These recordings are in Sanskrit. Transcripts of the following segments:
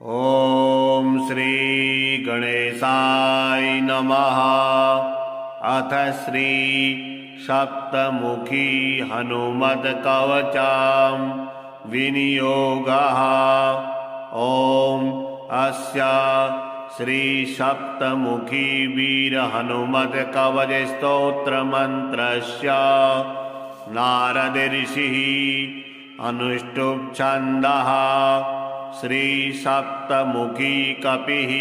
ॐ श्री गणेशाय नमः। अथ श्री सप्तमुखी हनुमत्कवचं विनियोगः। ॐ अस्य श्री सप्तमुखी वीर हनुमत्कवच स्तोत्रमन्त्रस्य नारद ऋषिः अनुष्टुप् छन्दः। श्री सप्तमुखी कपिः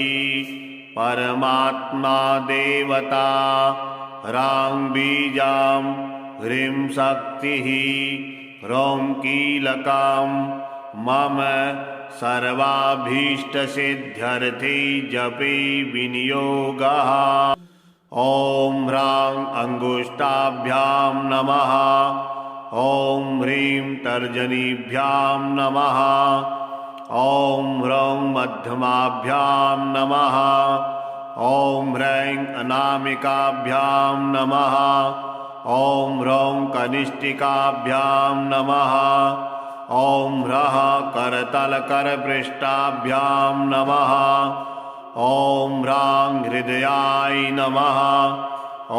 परमात्मा देवता। ह्रां बीजां ह्रीं शक्तिः ह्रौं कीलकां मम सर्वाभीष्टसिद्ध्यर्थे जपे विनियोगः। ॐ ह्रां अङ्गुष्ठाभ्यां नमः। ॐ ह्रीं तर्जनीभ्यां नमः। ॐ ह्रौं मध्यमाभ्यां नमः। ॐ ह्रैं अनामिकाभ्यां नमः। ॐ ह्रौं कनिष्ठिकाभ्यां नमः। ॐ ह्रः करतलकरपृष्ठाभ्यां नमः। ॐ ह्रां हृदयाय नमः।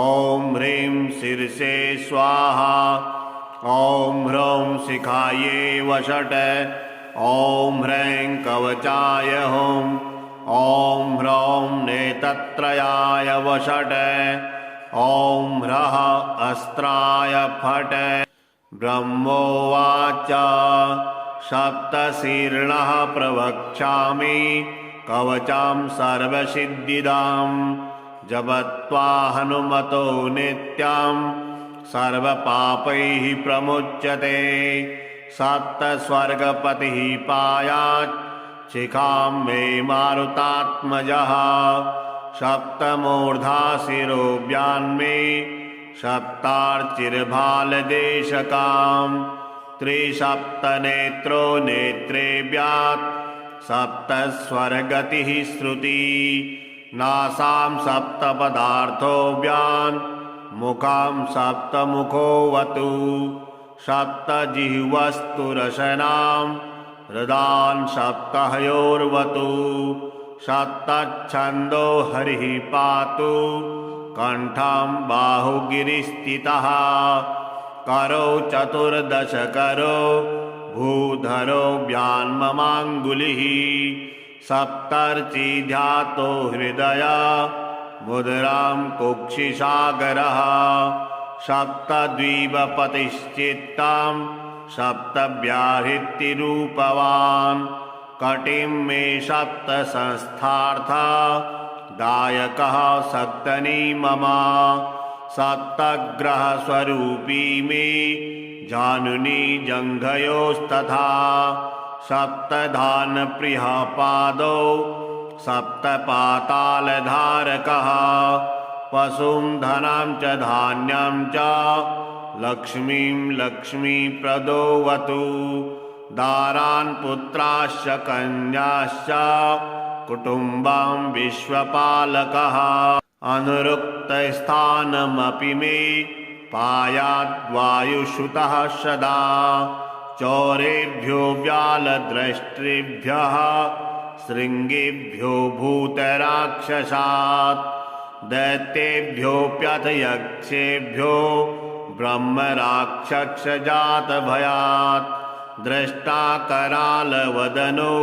ॐ ह्रीं शिरसे स्वाहा। ॐ ह्रौं शिखायै वषट्। ॐ ह्रैं कवचाय हुं। ॐ ह्रौं नेत्रत्रयाय वषट्। ॐ ह्रः अस्त्राय फट्। ब्रह्मोवाच सप्तशीर्षः प्रवक्ष्यामि कवचं सर्वसिद्धिदां। जपत्वा हनुमतो नित्यं सर्वपापैः प्रमुच्यते। सप्तस्वर्गपतिः पायात् शिखां मे मारुतात्मजः। सप्तमूर्धा शिरो व्यान्मे सप्तार्चिर्भालदेशकां। त्रिसप्तनेत्रो नेत्रे व्यात् सप्तस्वर्गतिः श्रुति। नासां सप्तपदार्थो व्यान् मुखां सप्तमुखोऽवतु। सप्तजिह्वस्तु रसनां हृदान् सप्तहयोर्वतु। सप्तच्छन्दो हरिः पातु कण्ठं बाहुगिरिस्थितः। करौ चतुर्दश करो भूधरो व्यान्ममाङ्गुलिः। सप्तर्षि ध्यातो हृदय मुद्रां कुक्षिसागरः। सप्तद्वीपपतिश्चित्तं सप्तव्याहृतिरूपवान्। कटिं मे सप्तसंस्थार्था दायकः सप्तनी मम। सप्तग्रहस्वरूपी मे जानुनी जङ्घयोस्तथा। सप्तधानप्रियः पादौ सप्तपातालधारकः। पशुं धनं च धान्यं च लक्ष्मीं लक्ष्मीप्रदोऽवतु। दारान् पुत्राश्च कन्याश्च कुटुम्बं विश्वपालकः। अनुरुक्तस्थानमपि मे पायाद्वायुसुतः सदा। चौरेभ्यो व्यालद्रष्टृभ्यः शृङ्गेभ्यो भूतराक्षसात्। दैत्येभ्योऽप्यथ यक्षेभ्यो ब्रह्मराक्षसजातभयात्। द्रष्टा करालवदनो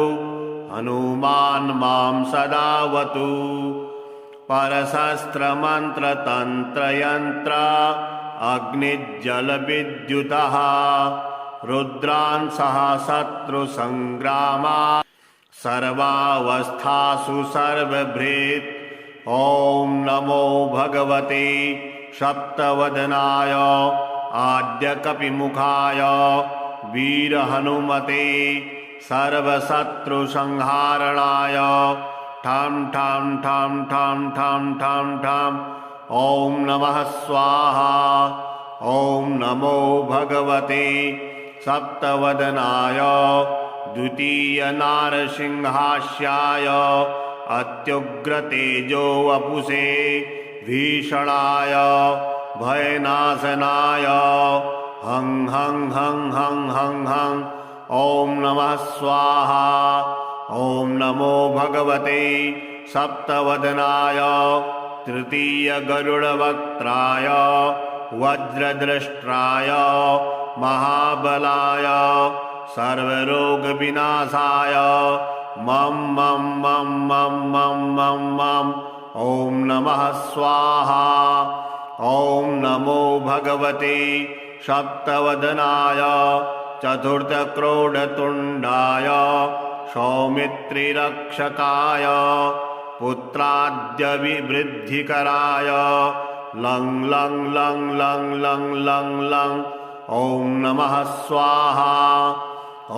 हनुमान् मां सदावतु। परशस्त्रमन्त्रतन्त्रयन्त्र अग्निज्जलविद्युतः। रुद्रान् सह शत्रुसङ्ग्रामात् सर्वावस्थासु सर्वभृत्। ॐ नमो भगवते सप्तवदनाय आद्यकपिमुखाय वीरहनुमते सर्वशत्रुसंहारणाय। ठं ठं ठं ठं ठं ठं ठं। ॐ नमः स्वाहा। ॐ नमो भगवते सप्तवदनाय द्वितीयनारसिंहास्याय अत्युग्रतेजो वपुषे भीषणाय भयनाशनाय हं हं हं हं हं हं। ॐ नमः स्वाहा। ॐ नमो भगवते सप्तवदनाय तृतीयगरुडवक्त्राय वज्रदृष्ट्राय महाबलाय सर्वरोगविनाशाय मम मम मम मम मम मम मम ॐ नमः स्वाहा। ॐ नमो भगवते सप्तवदनाय चतुर्थक्रोडतुण्डाय सौमित्रिरक्षकाय पुत्राद्यविवृद्धिकराय लं लं लं लं लं लं लं ॐ नमः स्वाहा।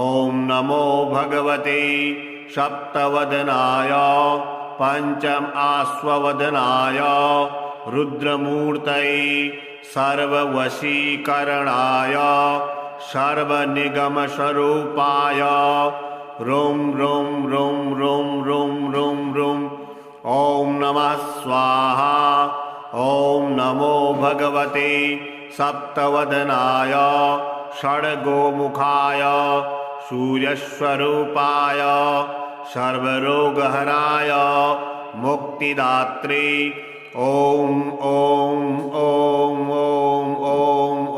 ॐ नमो भगवते सप्तवदनाय पंचमाश्ववदनाय रुद्रमूर्तये सर्ववशीकरणाय सर्वनिगमस्वरूपाय ॐ ॐ ॐ ॐ ॐ ॐ ॐ ॐ नमः स्वाहा। ॐ नमो भगवते सप्तवदनाय षड्गोमुखाय सूर्यस्वरूपाय सर्वरोगहराय मुक्तिदात्रे ॐ ॐ ॐ ॐ ॐ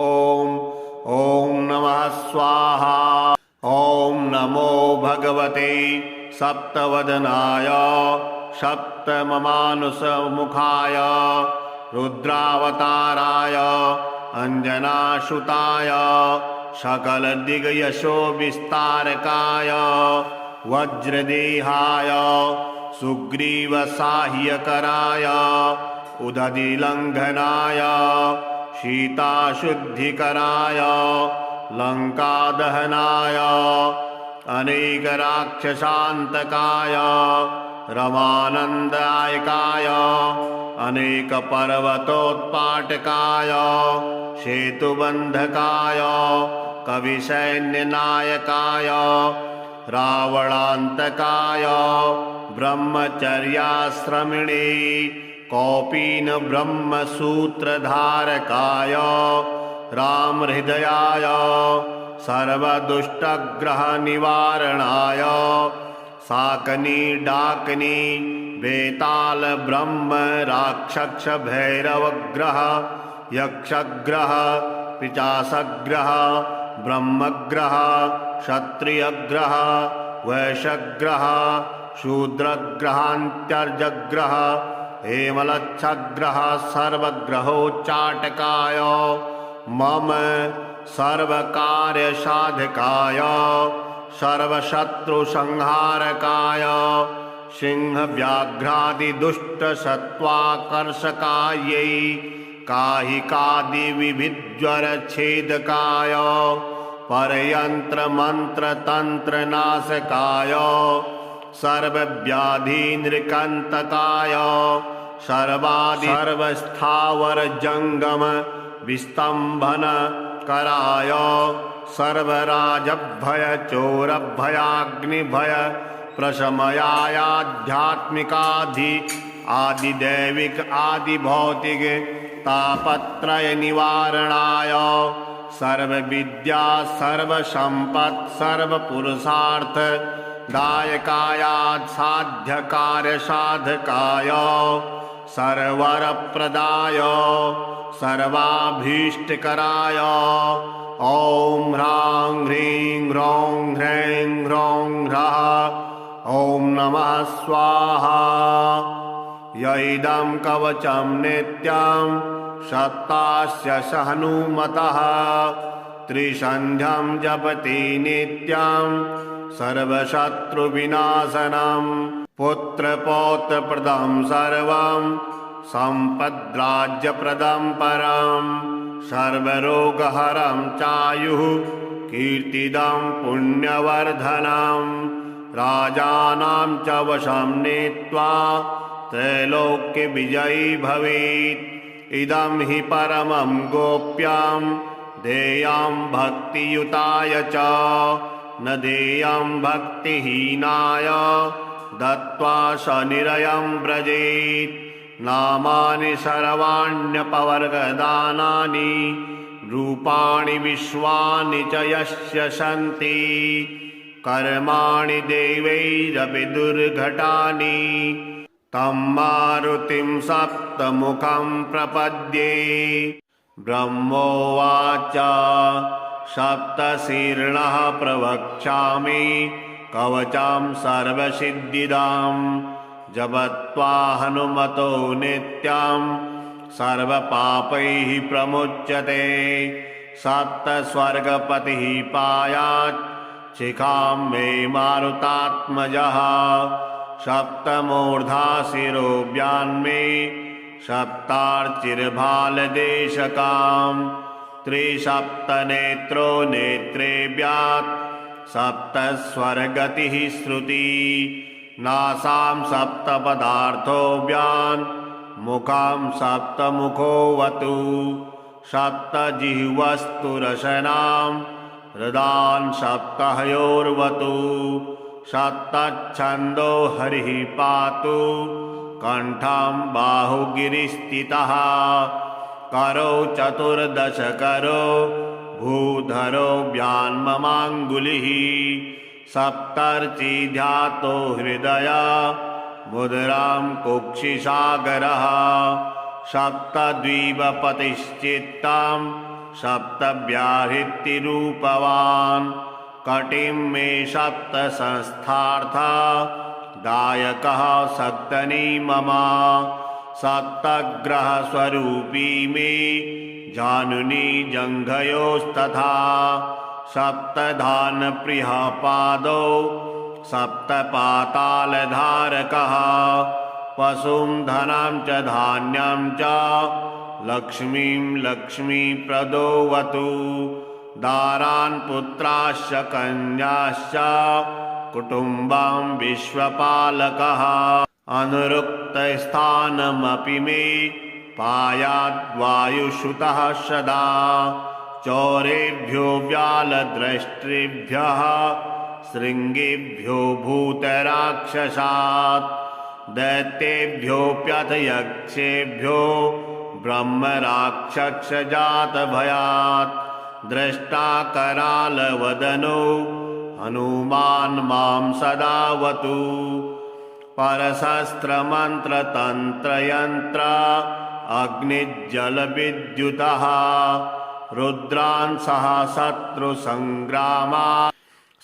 ॐ ॐ नमः स्वाहा। ॐ नमो भगवते सप्तवदनाय सप्तममानुषमुखाय रुद्रावताराय अंजनासुताय सकलदिग्यशो विस्तारकाय वज्रदेहाय सुग्रीवसाह्यकराय उदधिलङ्घनाय सीताशुद्धिकराय लङ्कादहनाय अनेकराक्षसान्तकाय रमानन्दायकाय अनेकपर्वतोत्पाटकाय सेतुबन्धकाय कविसैन्यनायकाय रावणान्तकाय ब्रह्मचर्याश्रमिणे कौपीनब्रह्मसूत्रधारकाय रामहृदयाय सर्वदुष्टग्रहनिवारणाय शाकनी डाकनी बेताल ब्रह्म राक्षस भैरवग्रह यक्षग्रह पिचासग्रह ब्रह्मग्रह क्षत्रियग्रह वैश्यग्रह शूद्रग्रहान्त्यर्जग्रह हेमलच्छग्रह सर्वग्रहोच्चाटकाय मम सर्वकार्यसाधकाय सर्वशत्रुसंहारकाय सिंहव्याघ्रादिदुष्टसत्त्वाकर्षकायै काहिकादिविभिज्वरच्छेदकाय परयन्त्रमन्त्रतन्त्रनाशकाय सर्वव्याधिनिर्कन्तकाय सर्वस्थावरजङ्गम विस्तम्भनकराय सर्वराजभय चोरभयाग्निभय प्रशमयाध्यात्मिकाधि आदिदैविक आदिभौतिक तापत्रय निवारणाय सर्वविद्या सर्वसंपत् सर्वपुरुषार्थ दायकाय साध्यकार्यसाधकाय सर्ववरप्रदाय सर्वाभीष्टकराय ॐ ह्रां ह्रीं ह्रौं ह्रैं ह्रौं ह्रः ॐ नमः स्वाहा। यैदं कवचं नित्यं सत्तास्य सहनुमतः त्रिसन्ध्यं जपति नित्यं सर्वशत्रुविनाशनं पुत्रपौत्रप्रदं सर्वं सम्पद्राज्यप्रदं परं सर्वरोगहरं चायुः कीर्तिदं पुण्यवर्धनं राजानां च वशं नीत्वा त्रैलोक्यविजयी भवेत्। इदं हि परमं गोप्यं देयं भक्तियुताय च न देयं भक्तिहीनाय दत्त्वा सनिरयं व्रजेत्। नामानि सर्वाण्यपवर्गदानानि रूपाणि विश्वानि च यस्य सन्ति कर्माणि देवैरपि दुर्घटानि तं मारुतिं सप्तमुखं प्रपद्ये। ब्रह्मोवाच सप्तशीर्षः प्रवक्ष्यामि कवचं सर्वसिद्धिदां जपत्वा हनुमतो नित्यं सर्वपापैः प्रमुच्यते। सप्तस्वर्गपतिः पायात् शिखां मे मारुतात्मजः सप्तमूर्धा शिरोव्यान्मे सप्तार्चिर्भालदेशकां त्रिसप्तनेत्रो नेत्रेभ्यात् सप्तस्वरगतिः श्रुति नासां सप्तपदार्थोऽव्यान् मुखां सप्तमुखोऽवतु सप्तजिह्वस्तु रसनां हृदान् सप्तहयोर्वतु सप्तच्छन्दो हरिः पातु कंठं बाहुगिरिस्थितः करौ चतुर्दश करो भूधरो व्यान्ममाङ्गुलिः सप्तर्षि ध्यातो हृदय मुद्रां कुक्षिसागरः सप्तद्वीपपतिश्चित्तं सप्तव्याहृतिरूपवान् कटिं मे सप्तसंस्थार्था दायकः सप्तनी मम सप्तग्रहस्वरूपी मे जानुनी जङ्घयोस्तथा सप्तधानप्रियः पादौ सप्तपातालधारकः पशुं धनं च धान्यं च लक्ष्मीं लक्ष्मीप्रदोऽवतु दारान् पुत्राश्च कन्याश्च कुटुम्बं विश्वपालकः अनुरुक्तस्थानमपि मे पायाद्वायुश्रुतः सदा चौरेभ्यो व्यालद्रष्टृभ्यः शृङ्गेभ्यो भूतराक्षसात् दैत्येभ्योऽप्यथ यक्षेभ्यो ब्रह्मराक्षसजातभयात् दृष्टा करालवदनो हनुमान् मां सदावतु परशस्त्रमन्त्रतन्त्रयन्त्र अग्निज्जलविद्युतः रुद्रान् सह शत्रुसङ्ग्रामा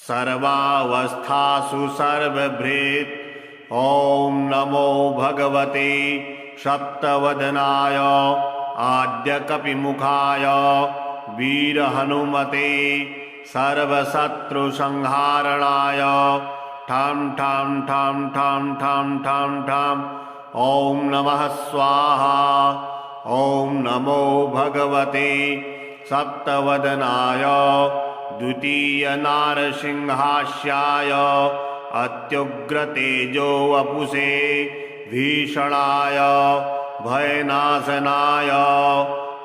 सर्वावस्थासु सर्वभृत् ॐ नमो भगवते सप्तवदनाय आद्यकपिमुखाय वीरहनुमते सर्वशत्रुसंहारणाय ठं ठं ठं ठं ठं ठं ठं ॐ नमः स्वाहा। ॐ नमो भगवते सप्तवदनाय द्वितीयनारसिंहास्याय अत्युग्रतेजो वपुषे भीषणाय भयनाशनाय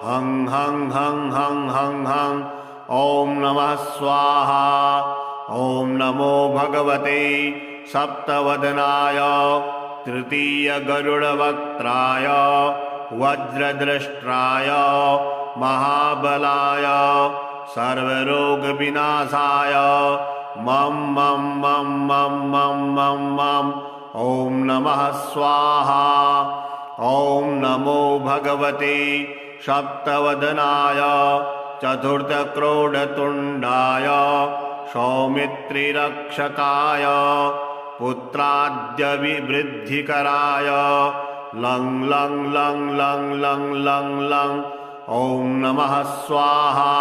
हं हं हं हं हं हं ॐ नमः स्वाहा। ॐ नमो भगवते सप्तवदनाय तृतीयगरुडवक्त्राय वज्रदृष्ट्राय महाबलाय सर्वरोगविनाशाय मं मं मं मं मं मं मं ॐ नमः स्वाहा। ॐ नमो भगवते सप्तवदनाय चतुर्थक्रोडतुण्डाय सौमित्रिरक्षकाय पुत्राद्यविवृद्धिकराय लं लं लं लं लं लं लं ॐ नमः स्वाहा।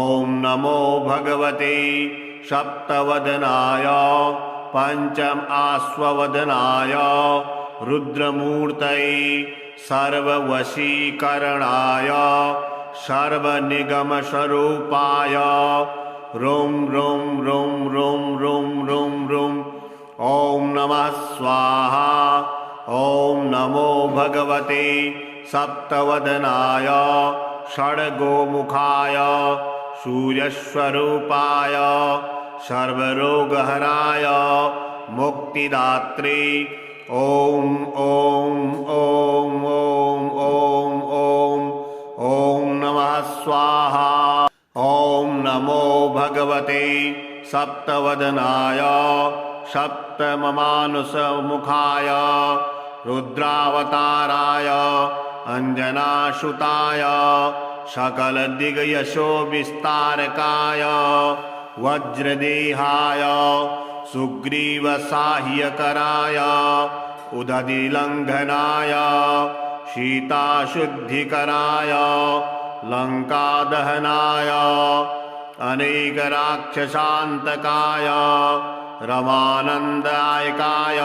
ॐ नमो भगवते सप्तवदनाय पंचमाश्ववदनाय रुद्रमूर्तये सर्ववशीकरणाय सर्वनिगमस्वरूपाय रुं रुं रुं रुं रुं रुं रुं ॐ नमः स्वाहा। ॐ नमो भगवते सप्तवदनाय षड्गोमुखाय सूर्यस्वरूपाय सर्वरोगहराय मुक्तिदात्रे ॐ ॐ ॐ ॐ ॐ ॐ ॐ नमः स्वाहा। ॐ नमो भगवते सप्तवदनाय सप्तममानुषमुखाय रुद्रावताराय अंजनासुताय सकलदिग्यशो विस्तारकाय वज्रदेहाय सुग्रीवसाह्यकराय उदधिलङ्घनाय सीताशुद्धिकराय लङ्कादहनाय अनेकराक्षसान्तकाय रमानन्दायकाय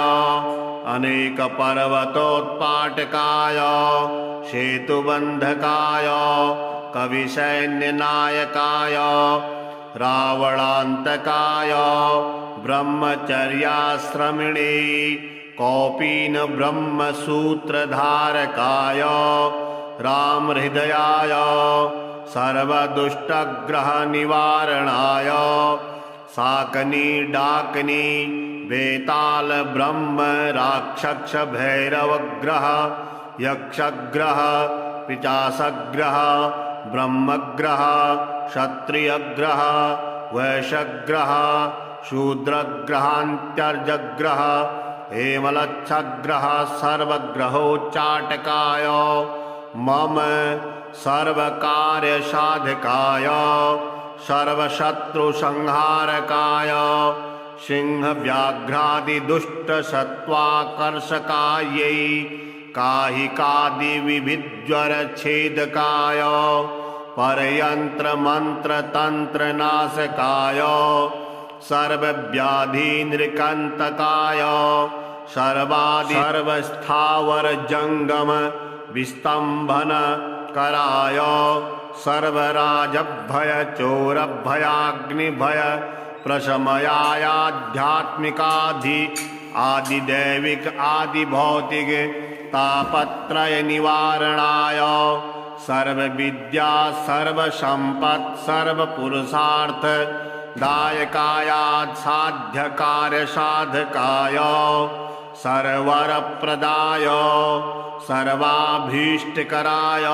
अनेकपर्वतोत्पाटकाय सेतुबन्धकाय कविसैन्यनायकाय रावणान्तकाय ब्रह्मचर्याश्रमिणे कौपीनब्रह्मसूत्रधारकाय रामहृदयाय सर्वदुष्टग्रहनिवारणाय साकनी डाकनी वेताल ब्रह्म राक्षस भैरवग्रह यक्षग्रह पिचासग्रह ब्रह्मग्रह क्षत्रियग्रह वैश्यग्रह शूद्रग्रहान्त्यर्जग्रह हेमलच्छग्रह सर्वग्रहोच्चाटकाय मम सर्वकार्यसाधकाय सर्वशत्रुसंहारकाय सिंहव्याघ्रादिदुष्टसत्त्वाकर्षकायै काहिकादिविभिज्वरच्छेदकाय परयन्त्रमन्त्रतन्त्रनाशकाय सर्वव्याधिनृकन्तकाय सर्वस्थावरजङ्गम विस्तम्भनकराय सर्वराजभय चोरभयाग्निभय प्रशमयाध्यात्मिकाधि आदिदैविक आदिभौतिक तापत्रय निवारणाय सर्वविद्या सर्वसंपत् सर्वपुरुषार्थ दायकायात् साध्यकार्य साधकाय सर्ववरप्रदाय सर्वाभीष्टकराय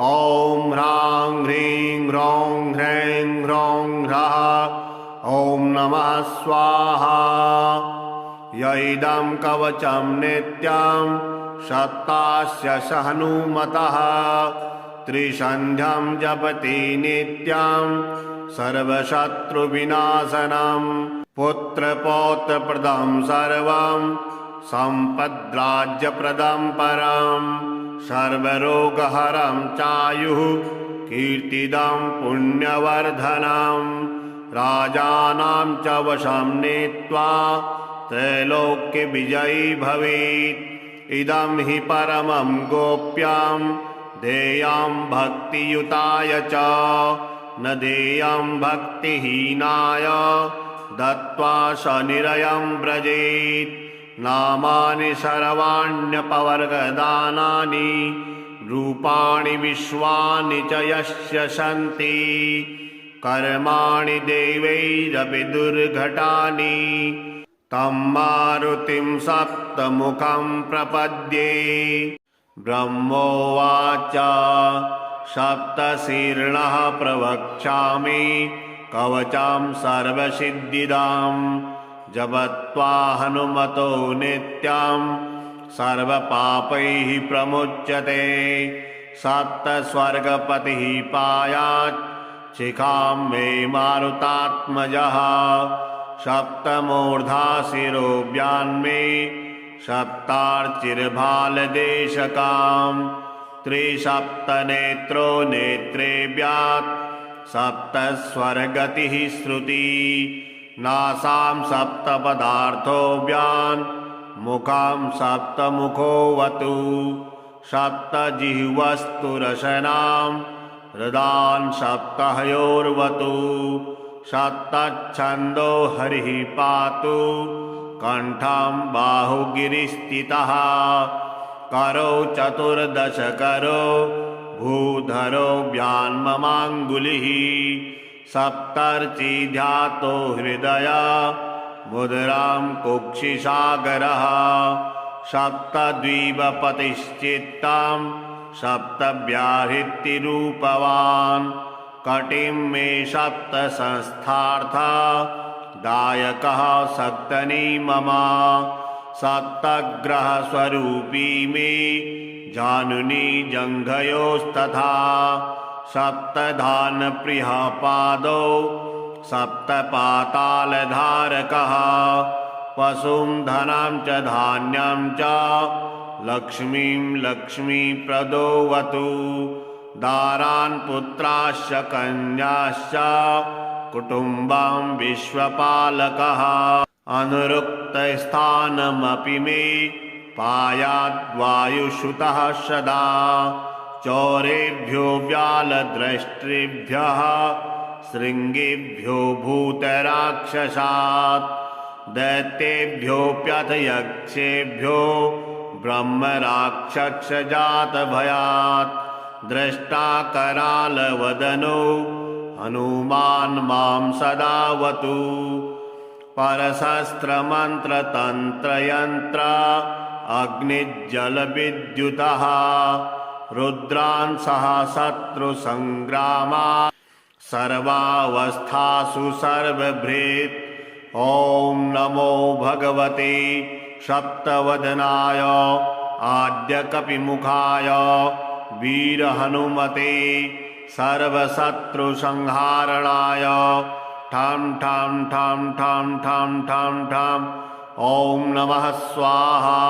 ॐ ह्रां ह्रीं ह्रौं ह्रैं ह्रौं ह्रः ॐ नमः स्वाहा यैदं कवचं नित्यं सत्तास्य सहनुमतः त्रिसन्ध्यं जपति नित्यं सर्वशत्रुविनाशनं पुत्रपौत्रप्रदं सर्वं सम्पद्राज्यप्रदं परं सर्वरोगहरं चायुः कीर्तिदं पुण्यवर्धनं राजानां च वशं नीत्वा त्रैलोक्यविजयी भवेत् इदं हि परमं गोप्यं देयं भक्तियुताय च न देयं भक्तिहीनाय दत्त्वा सनिरयं व्रजेत् नामानि सर्वाण्यपवर्गदानानि रूपाणि विश्वानि च यस्य सन्ति कर्माणि देवैरपि दुर्घटानि तं मारुतिं सप्तमुखं प्रपद्ये ब्रह्मोवाच सप्तशीर्षः प्रवक्ष्यामि कवचं सर्वसिद्धिदां जपत्वा हनुमतो नित्यं सर्वपापैः प्रमुच्यते सप्तस्वर्गपतिः पायात् शिखां मे मारुतात्मजः सप्तमूर्धा शिरोव्यान्मे सप्तार्चिर्भालदेशकां त्रिसप्तनेत्रो नेत्रेभ्यात् सप्तस्वर्गतिः श्रुति नासां सप्तपदार्थोऽव्यान् मुखां सप्तमुखोऽवतु सप्तजिह्वस्तु रसनां हृदान् सप्तहयोर्वतु सप्तच्छन्दो हरिः पातु कण्ठं बाहुगिरिस्थितः करौ चतुर्दशकरो भूधरो व्यान्ममाङ्गुलिः सप्तर्षि ध्यातो हृदय मुद्रां कुक्षिसागरः सप्तद्वीपतिश्चित्तं सप्तव्याहृतिरूपवान् कटिं मे सप्त संस्थार्था दायकः सप्तनी मम सप्तग्रह स्वरूपी मे जानुनी जंघयोस्तथा सप्तधान प्रिय पादौ सप्तपातालधारकः पशुं धनं च धान्यं च लक्ष्मीं लक्ष्मीप्रदोऽवतु दारान् पुत्राश्च कन्याश्च कुटुम्बं विश्वपालकः अनुरुक्तस्थानमपि मे पायाद्वायुसुतः सदा चौरेभ्यो व्यालद्रष्टृभ्यः शृङ्गेभ्यो भूतराक्षसात् दैत्येभ्योऽप्यथ यक्षेभ्यो ब्रह्मराक्षसजातभयात् दृष्टा करालवदनो हनुमान् मां सदावतु परशस्त्रमन्त्रतन्त्रयन्त्र अग्निज्जलविद्युतः रुद्रान् सह शत्रुसङ्ग्रामा सर्वावस्थासु सर्वभृत् ॐ नमो भगवते सप्तवदनाय आद्यकपिमुखाय वीरहनुमते सर्वशत्रुसंहारणाय ठं ठं ठं ठं ठं ठं ठं ॐ नमः स्वाहा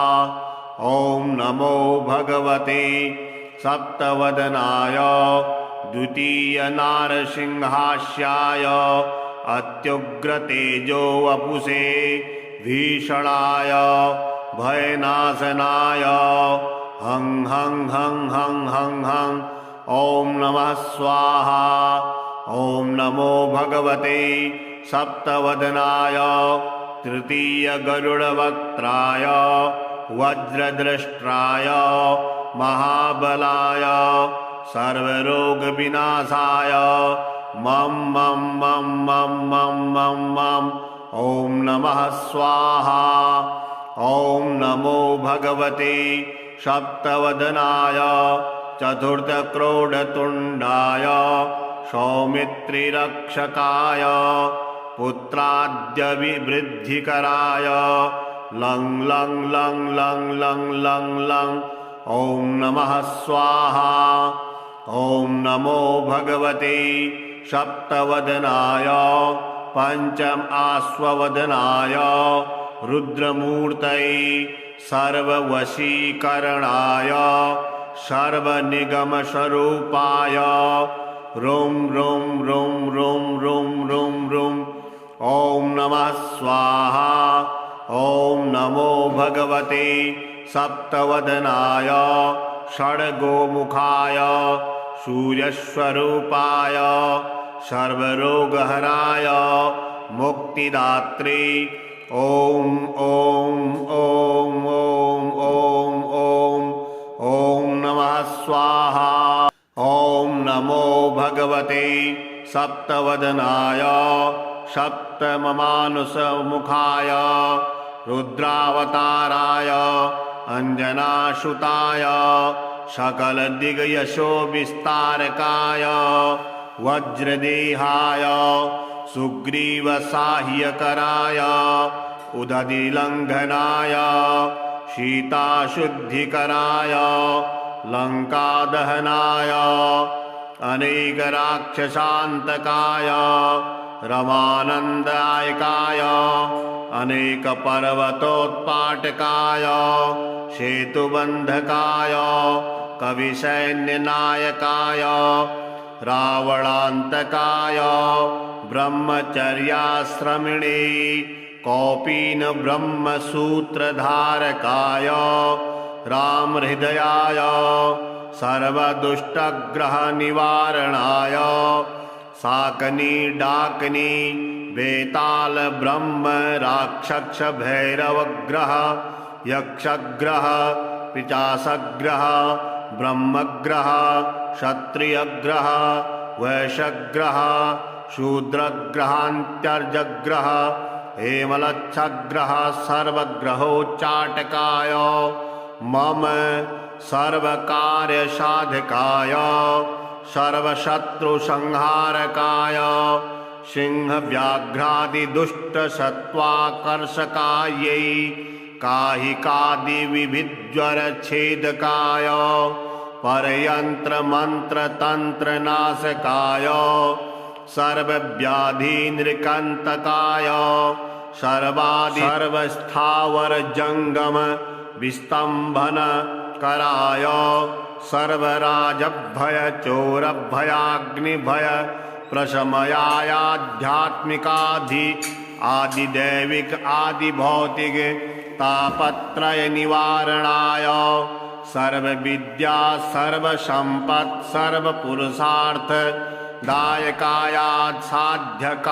ॐ नमो भगवते सप्तवदनाय द्वितीयनारसिंहास्याय अत्युग्रतेजो वपुषे भीषणाय भयनाशनाय हं हं हं हं हं हं ॐ नमः स्वाहा ॐ नमो भगवते सप्तवदनाय तृतीयगरुडवक्त्राय वज्रदृष्ट्राय महाबलाय सर्वरोगविनाशाय मं मं मं मं मं मं मं ॐ नमः स्वाहा ॐ नमो भगवते सप्तवदनाय चतुर्थक्रोडतुण्डाय सौमित्रिरक्षकाय पुत्राद्यविवृद्धिकराय लं लं लं लं लं लं लं ॐ नमः स्वाहा ॐ नमो भगवते सप्तवदनाय पञ्चमाश्ववदनाय रुद्रमूर्तये सर्ववशीकरणाय सर्वनिगमस्वरूपाय रुं रुं रुं रुं रुं रुं रुं ॐ नमः स्वाहा ॐ नमो भगवते सप्तवदनाय षड्गोमुखाय सूर्यस्वरूपाय सर्वरोगहराय मुक्तिदात्रे ॐ ॐ ॐ ॐ ॐ ॐ ॐ नमः स्वाहा ॐ नमो भगवते सप्तवदनाय सप्तममानुषमुखाय रुद्रावताराय अंजनासुताय सकलदिग्यशो विस्तारकाय वज्रदेहाय सुग्रीवसाह्यकराय उदधिलङ्घनाय सीताशुद्धिकराय लङ्कादहनाय अनेकराक्षसान्तकाय रमानन्दायकाय अनेकपर्वतोत्पाटकाय सेतुबन्धकाय कविसैन्यनायकाय रावणान्तकाय ब्रह्मचर्याश्रमिणे कौपीनब्रह्मसूत्रधारकाय रामहृदयाय सर्वदुष्टग्रहनिवारणाय शाकनी डाकनी बेताल ब्रह्म राक्षस भैरवग्रह यक्षग्रह पिचासग्रह ब्रह्मग्रह क्षत्रियग्रह वैश्यग्रह शूद्रग्रहान्त्यर्जग्रह हेमलच्छग्रह सर्वग्रहोच्चाटकाय मम सर्वकार्यसाधकाय सर्वशत्रुसंहारकाय सिंहव्याघ्रादिदुष्टसत्त्वाकर्षकायै काहिकादिविभिज्वरच्छेदकाय परयन्त्रमन्त्रतन्त्रनाशकाय सर्वव्याधिनिर्कन्तकाय सर्वस्थावरजङ्गम विस्तम्भनकराय सर्वराजभय चोरभयाग्निभय प्रशमयाध्यात्मिकाधि आदिदैविक आदिभौतिक तापत्रय निवारणाय सर्वविद्या सर्वसंपत् सर्वपुरुषार्थ दायकाय साध्यकार्यसाधकाय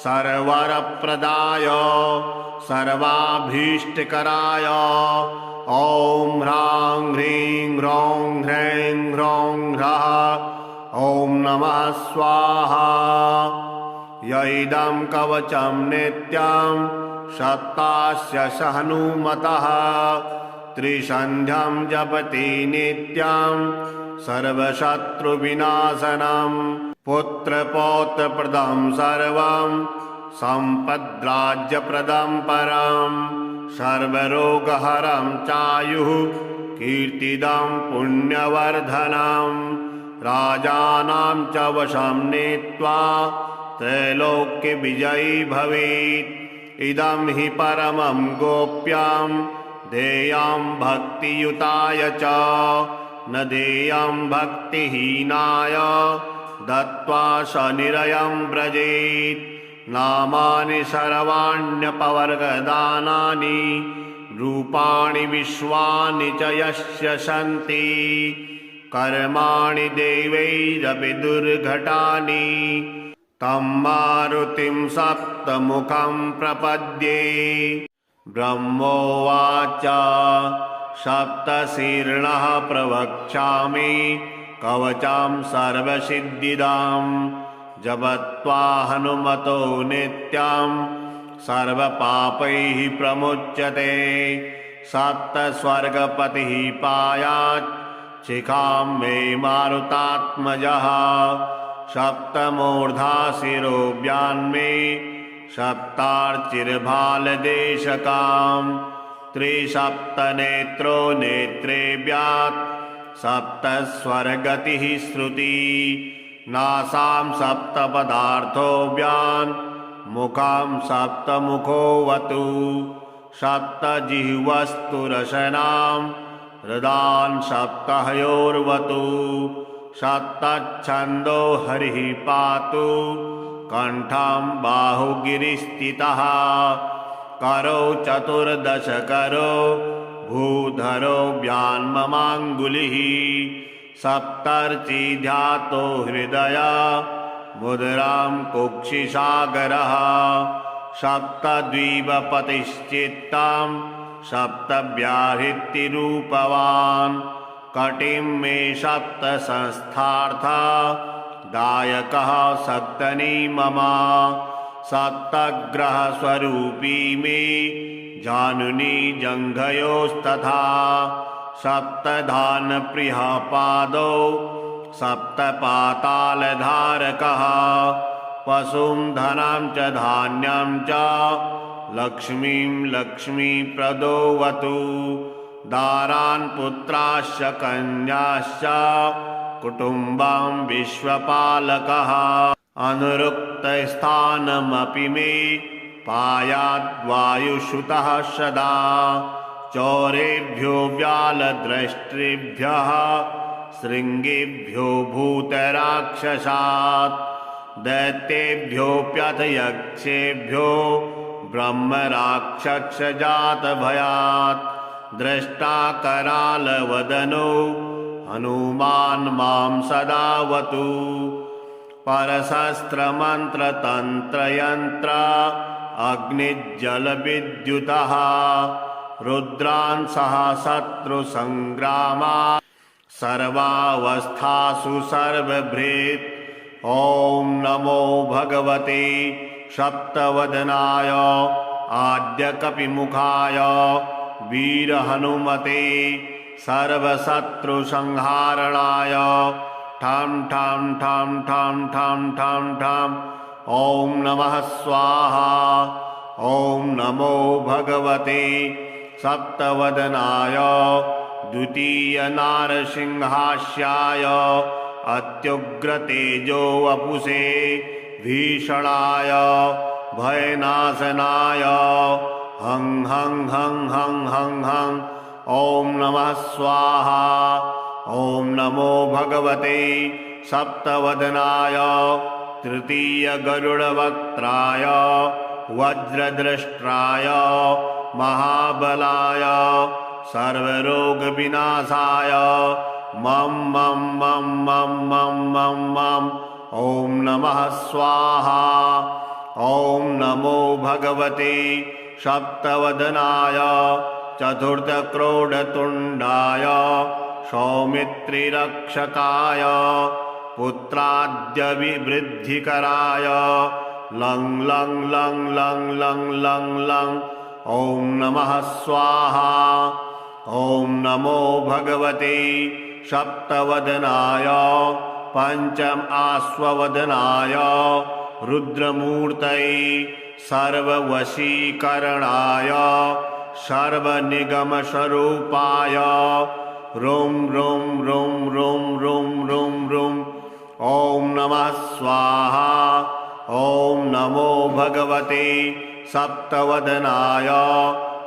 सर्ववरप्रदाय सर्वाभीष्टकराय ॐ ह्रां ह्रीं ह्रौं ह्रैं ह्रौं ह्रः ॐ नमः स्वाहा। यैदं कवचं नित्यं सत्तास्य सहनुमतः त्रिसन्ध्यं जपति नित्यं सर्वशत्रुविनाशनं पुत्रपौत्रप्रदं सर्वं सम्पद्राज्यप्रदं परं सर्वरोगहरं चायुः कीर्तिदं पुण्यवर्धनं राजानां च वशं नीत्वा त्रैलोक्यविजयी भवेत्। इदं हि परमं गोप्यं देयं भक्तियुताय च न देयं भक्तिहीनाय दत्त्वा सनिरयं व्रजेत्। नामानि सर्वाण्यपवर्गदानानि रूपाणि विश्वानि च यस्य सन्ति कर्माणि देवैरपि दुर्घटानि तं मारुतिं सप्तमुखं प्रपद्ये। ब्रह्मोवाच सप्तशीर्षः प्रवक्ष्यामि कवचं सर्वसिद्धिदां जपत्वा हनुमतो नित्यं सर्वपापैः प्रमुच्यते। सप्तस्वर्गपतिः पायात् शिखां मे मारुतात्मजः सप्तमूर्धा शिरोव्यान्मे सप्तार्चिर्भालदेशकां त्रिसप्तनेत्रो नेत्रेभ्यात् सप्तस्वरगतिः श्रुति नासां सप्तपदार्थोऽव्यान् मुखां सप्तमुखोऽवतु सप्तजिह्वस्तु रसनां हृदान् सप्तहयोर्वतु सप्तच्छन्दो हरिः पातु कण्ठं बाहुगिरिस्थितः करौ चतुर्दशकरो भूधरो व्यान्ममाङ्गुलिः सप्तर्षि ध्यातो हृदय मुद्रां कुक्षिसागरः सप्तद्वीपपतिश्चित्तं सप्तव्याहृतिरूपवान् कटिं मे सप्तसंस्थार्था दायकः सप्तनी मम सप्तग्रहस्वरूपी मे जानुनी जङ्घयोस्तथा सप्तधानप्रियः पादौ सप्तपातालधारकः पशुं धनं च धान्यं च लक्ष्मीं लक्ष्मीप्रदोऽवतु दारान् पुत्राश्च कन्याश्च कुटुम्बं विश्वपालकः अनुरुक्तस्थानमपि मे पायाद्वायुश्रुतः सदा चौरेभ्यो व्यालद्रष्टृभ्यः शृङ्गेभ्यो भूतराक्षसात् दैत्येभ्योऽप्यथ यक्षेभ्यो ब्रह्मराक्षसजातभयात् दृष्टा करालवदनो हनुमान् मां सदावतु परशस्त्रमन्त्रतन्त्रयन्त्र अग्निज्जलविद्युतः रुद्रान् सह शत्रुसङ्ग्रामात् सर्वावस्थासु सर्वभृत् ॐ नमो भगवते सप्तवदनाय आद्यकपिमुखाय वीरहनुमते सर्वशत्रुसंहारणाय ठं ठं ठं ठं ठं ठं ठं ॐ नमः स्वाहा। ॐ नमो भगवते सप्तवदनाय द्वितीयनारसिंहास्याय अत्युग्रतेजो वपुषे भीषणाय भयनाशनाय हं हं हं हं हं हं ॐ नमः स्वाहा। ॐ नमो भगवते सप्तवदनाय तृतीयगरुडवक्त्राय वज्रदृष्ट्राय महाबलाय सर्वरोगविनाशाय मं मं मं मं मं मं मं ॐ नमः स्वाहा। ॐ नमो भगवते सप्तवदनाय चतुर्थक्रोडतुण्डाय सौमित्रिरक्षकाय पुत्राद्यविवृद्धिकराय लं लं लं लं लं लं लं ॐ नमः स्वाहा। ॐ नमो भगवते सप्तवदनाय पञ्चमाश्ववदनाय रुद्रमूर्तये सर्ववशीकरणाय सर्वनिगमस्वरूपाय रुं रुं रुं रुं रुं रुं रुं ॐ नमः स्वाहा। ॐ नमो भगवते सप्तवदनाय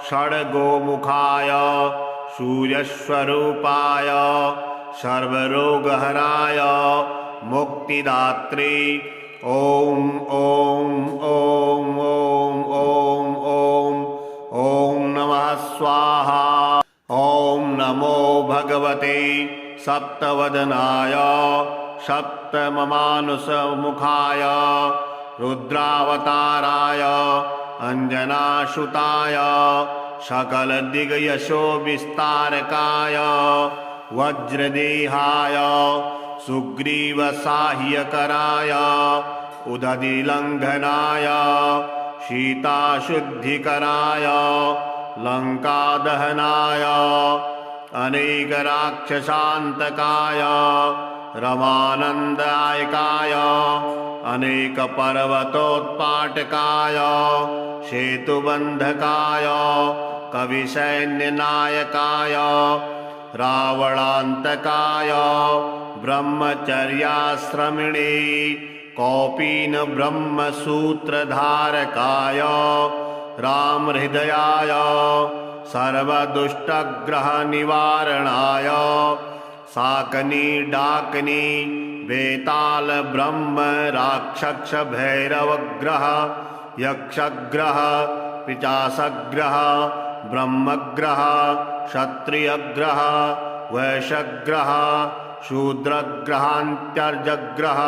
षड्गोमुखाय सूर्यस्वरूपाय सर्वरोगहराय मुक्तिदात्रे ॐ ॐ ॐ ॐ ॐ ॐ ॐ नमः स्वाहा। ॐ नमो भगवते सप्तवदनाय सप्तममानुषमुखाय रुद्रावताराय अंजनासुताय सकलदिग्यशो विस्तारकाय वज्रदेहाय सुग्रीवसाह्यकराय उदधिलङ्घनाय सीताशुद्धिकराय लङ्कादहनाय अनेकराक्षसान्तकाय रमानन्दायकाय अनेकपर्वतोत्पाटकाय सेतुबन्धकाय कविसैन्यनायकाय रावणान्तकाय ब्रह्मचर्याश्रमिणे कौपीनब्रह्मसूत्रधारकाय रामहृदयाय सर्वदुष्टग्रहनिवारणाय शाकनी डाकनी बेताल ब्रह्म राक्षस भैरवग्रह यक्षग्रह पिचासग्रह ब्रह्मग्रह क्षत्रियग्रह वैश्यग्रह शूद्रग्रहान्त्यर्जग्रह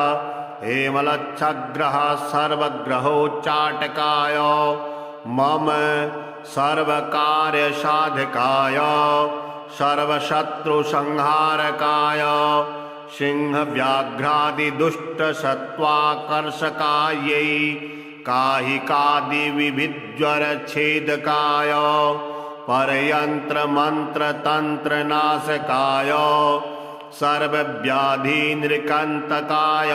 हेमलच्छग्रह सर्वग्रहोच्चाटकाय मम सर्वकार्यसाधकाय सर्वशत्रुसंहारकाय सिंहव्याघ्रादिदुष्टसत्त्वाकर्षकायै काहिकादिविभिज्वरच्छेदकाय परयन्त्रमन्त्रतन्त्रनाशकाय सर्वव्याधिनृकन्तकाय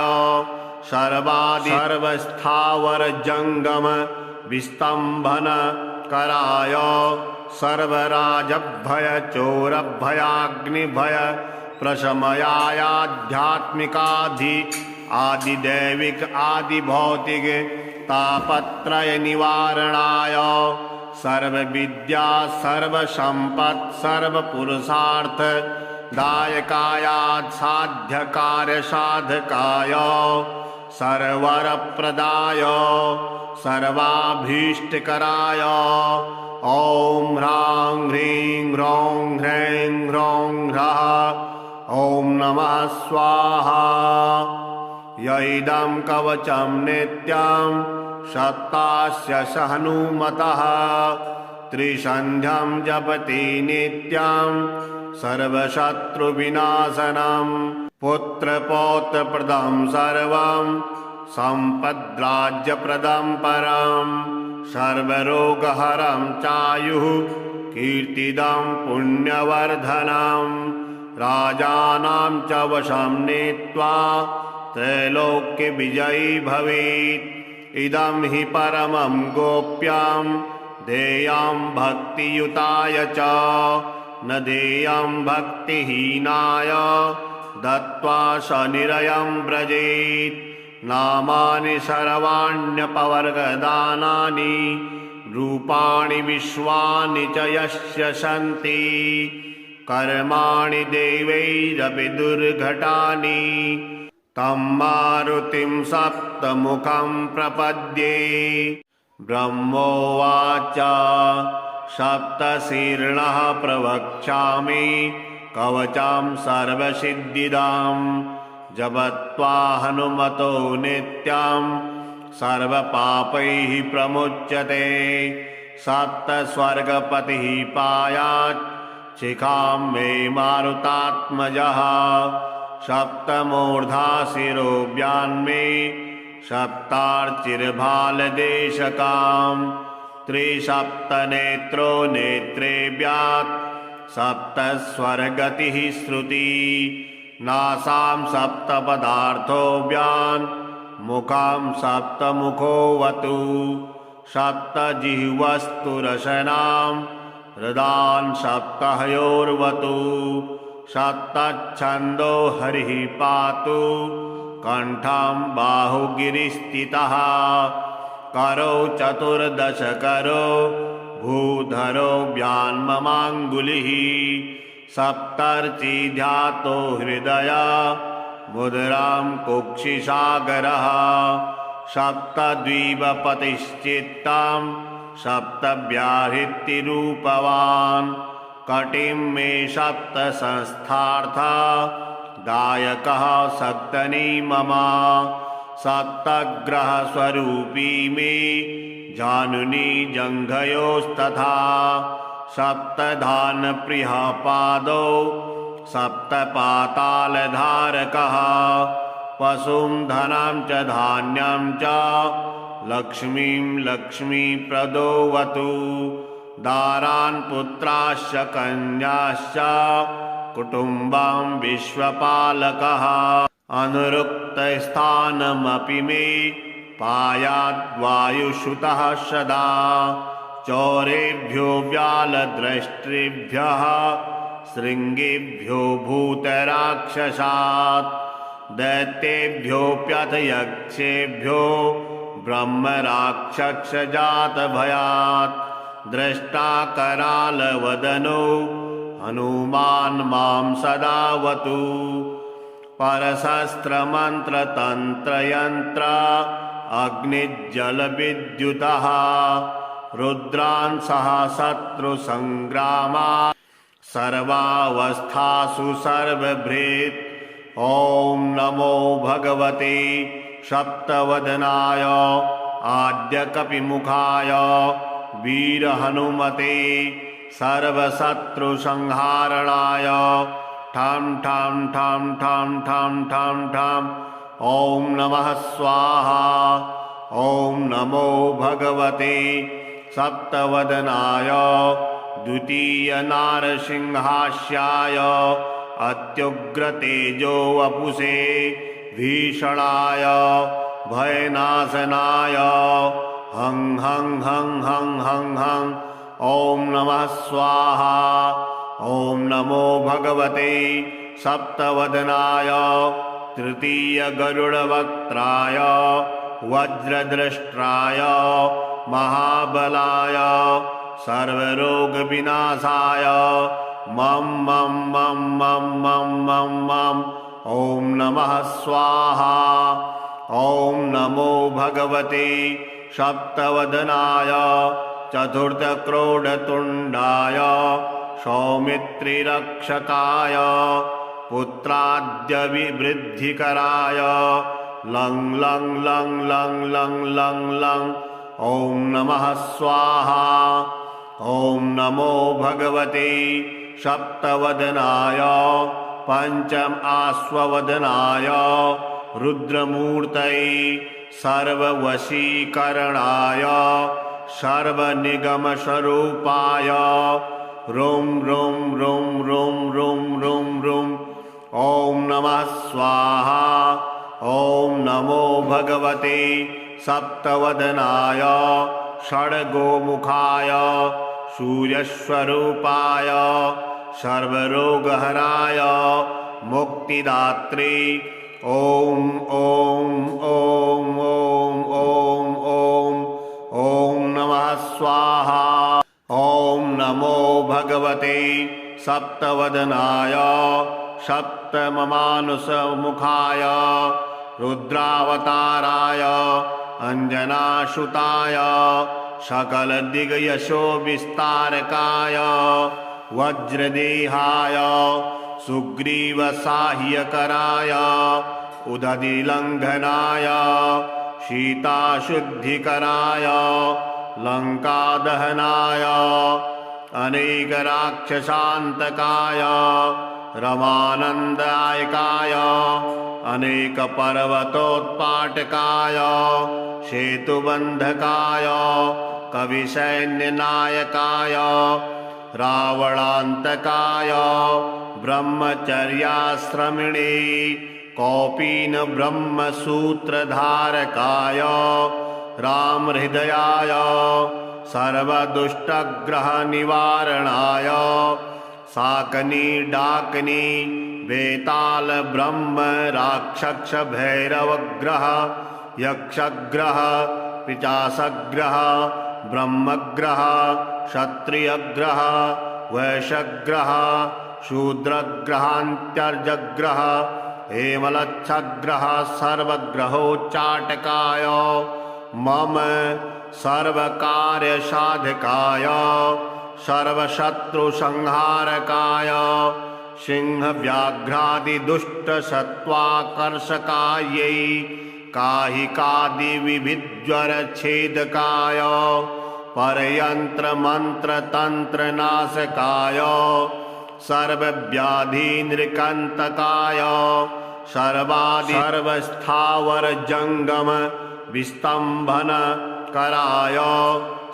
सर्वस्थावरजङ्गम विस्तम्भनकराय सर्वराजभय चोरभयाग्निभय प्रशमयाध्यात्मिकाधि आदिदैविक आदिभौतिक तापत्रय निवारणाय सर्वविद्या सर्वसम्पत् सर्वपुरुषार्थ दायकायात् साध्यकार्य साधकाय सर्ववरप्रदाय सर्वाभीष्टकराय ॐ ह्रां ह्रीं ह्रौं ह्रैं ह्रौं ह्रः ॐ नमः स्वाहा। यैदं कवचं नित्यं सत्तास्य सहनुमतः त्रिसन्ध्यं जपति नित्यं सर्वशत्रुविनाशनं पुत्रपौत्रप्रदं सर्वं सम्पद्राज्यप्रदं परं सर्वरोगहरं चायुः कीर्तिदं पुण्यवर्धनं राजानां च वशं नीत्वा त्रैलोक्यविजयी भवेत्। इदं हि परमं गोप्यां देयं भक्तियुताय च न देयं भक्तिहीनाय दत्त्वा स निरयं व्रजेत्। नामानि सर्वाण्यपवर्गदानानि रूपाणि विश्वानि च यस्य सन्ति कर्माणि देवैरपि दुर्घटानि तं मारुतिं सप्तमुखं प्रपद्ये। ब्रह्मोवाच सप्तशीर्षः प्रवक्ष्यामि कवचं सर्वसिद्धिदां जपत्वा हनुमतो नित्यं सर्वपापैः प्रमुच्यते। सप्तस्वर्गपतिः पायात् शिखां मे मारुतात्मजः सप्तमूर्धा शिरोव्यान्मे सप्तार्चिर्भालदेशकां त्रिसप्तनेत्रो नेत्रेभ्यात् सप्तस्वर्गतिः श्रुति नासां सप्तपदार्थोऽव्यान् मुखां सप्तमुखोऽवतु सप्तजिह्वस्तु रसनां हृदान् सप्तहयोर्वतु सप्तच्छन्दो हरिः पातु कण्ठं बाहुगिरिस्थितः करौ चतुर्दशकरो भूधरो व्यान्ममाङ्गुलिः सप्तर्षि ध्यातो हृदय मुद्रां कुक्षिसागरः सप्तद्वीपपतिश्चित्तं सप्तव्याहृतिरूपवान् कटिं मे सप्तसंस्थार्था दायकः सप्तनी मम सप्तग्रहस्वरूपी मे जानुनी जङ्घयोस्तथा सप्तधानप्रियः पादौ सप्तपातालधारकः पशुं धनं च धान्यं च लक्ष्मीं लक्ष्मीप्रदोऽवतु दारान् पुत्राश्च कन्याश्च कुटुम्बं विश्वपालकः अनुरुक्तस्थानमपि मे पायाद्वायुश्रुतः सदा चौरेभ्यो व्यालद्रष्टृभ्यः शृङ्गेभ्यो भूतराक्षसात् दैत्येभ्योऽप्यथ यक्षेभ्यो ब्रह्मराक्षसजातभयात् द्रष्टा करालवदनो हनुमान् मां सदावतु परशस्त्रमन्त्रतन्त्रयन्त्र अग्निज्जलविद्युतः रुद्रान् सह शत्रुसङ्ग्रामात् सर्वावस्थासु सर्वभृत् ॐ नमो भगवते सप्तवदनाय आद्यकपिमुखाय वीरहनुमते सर्वशत्रुसंहारणाय ठं ठं ठं ठं ठं ठं ठं ॐ नमः स्वाहा। ॐ नमो भगवते सप्तवदनाय द्वितीयनारसिंहास्याय अत्युग्रतेजो वपुषे भीषणाय भयनाशनाय हं हं हं हं हं हं ॐ नमः स्वाहा। ॐ नमो भगवते सप्तवदनाय तृतीयगरुडवक्त्राय वज्रद्रष्ट्राय महाबलाय सर्वरोगविनाशाय मं मं मं मं मं मं मं ॐ नमः स्वाहा। ॐ नमो भगवते सप्तवदनाय चतुर्थक्रोडतुण्डाय सौमित्रिरक्षकाय पुत्राद्यविवृद्धिकराय लं लं लं लं लं लं लं ॐ नमः स्वाहा। ॐ नमो भगवते सप्तवदनाय पंचम आश्ववदनाय रुद्रमूर्तये सर्ववशीकरणाय सर्वनिगमस्वरूपाय रुं रुं रुं रुं रुं रुं रुं। ॐ नमः स्वाहा। ॐ नमो भगवते सप्तवदनाय षड्गोमुखाय सूर्यस्वरूपाय सर्वरोगहराय मुक्तिदात्रे। ॐ ॐ ॐ ॐ ॐ ॐ ॐ नमः स्वाहा। ॐ नमो भगवते सप्तवदनाय सप्तममानुषमुखाय रुद्रावताराय अंजनासुताय सकलदिग्यशो विस्तारकाय वज्रदेहाय सुग्रीवसाह्यकराय उदधिलङ्घनाय सीताशुद्धिकराय लङ्कादहनाय अनेकराक्षसान्तकाय रमानन्दायकाय अनेकपर्वतोत्पाटकाय सेतुबन्धकाय कविसैन्यनायकाय रावणान्तकाय ब्रह्मचर्याश्रमिणे कौपीनब्रह्मसूत्रधारकाय रामहृदयाय सर्वदुष्टग्रहनिवारणाय शाकनी डाकनी वेताल ब्रह्म राक्षस भैरवग्रह यक्षग्रह पिचासग्रह ब्रह्मग्रह क्षत्रियग्रह वैश्यग्रह शूद्रग्रहान्त्यर्जग्रह हेमलच्छग्रह सर्वग्रहोच्चाटकाय मम सर्वकार्यसाधकाय सर्वशत्रुसंहारकाय सिंहव्याघ्रादिदुष्टसत्त्वाकर्षकायै काहिकादिविभिज्वरच्छेदकाय परयन्त्रमन्त्रतन्त्रनाशकाय सर्वव्याधिनिर्कन्तकाय सर्वस्थावरजङ्गम विस्तम्भनकराय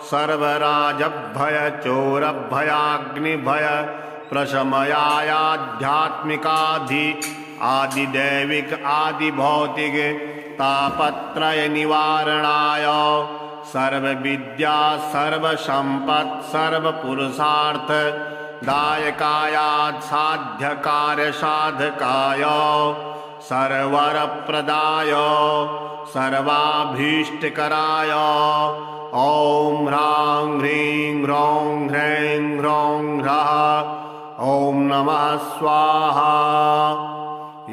सर्वराजभय चोरभयाग्निभय प्रशमयाध्यात्मिकाधि आदिदैविक आदिभौतिक तापत्रय निवारणाय सर्वविद्या सर्वसंपत् सर्वपुरुषार्थ दायकाय साध्यकार्यसाधकाय सर्ववरप्रदाय सर्वाभीष्टकराय ॐ ह्रां ह्रीं ह्रौं ह्रैं ह्रौं ह्रः ॐ नमः स्वाहा।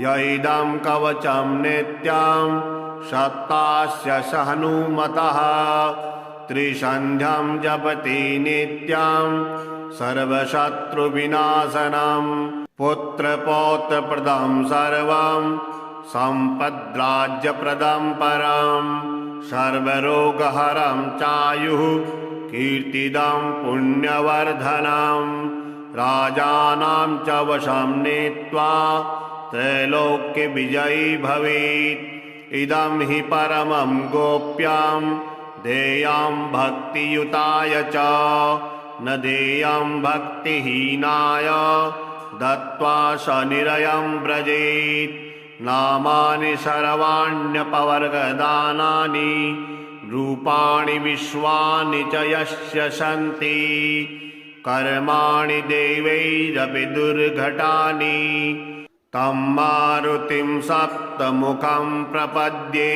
यैदं कवचं नित्यं सत्तास्य सहनुमतः त्रिसन्ध्यं जपति नित्यं सर्वशत्रुविनाशनं पुत्रपौत्रप्रदं सर्वं सम्पद्राज्यप्रदं परं सर्वरोगहरं चायुः कीर्तिदं पुण्यवर्धनं राजानां च वशं नीत्वा त्रैलोक्यविजयी भवेत्। इदं हि परमं गोप्यं देयं भक्तियुताय च न देयं भक्तिहीनाय दत्त्वा सनिरयं व्रजेत्। नामानि सर्वाण्यपवर्गदानानि रूपाणि विश्वानि च यस्य सन्ति कर्माणि देवैरपि दुर्घटानि तं मारुतिं सप्तमुखं प्रपद्ये।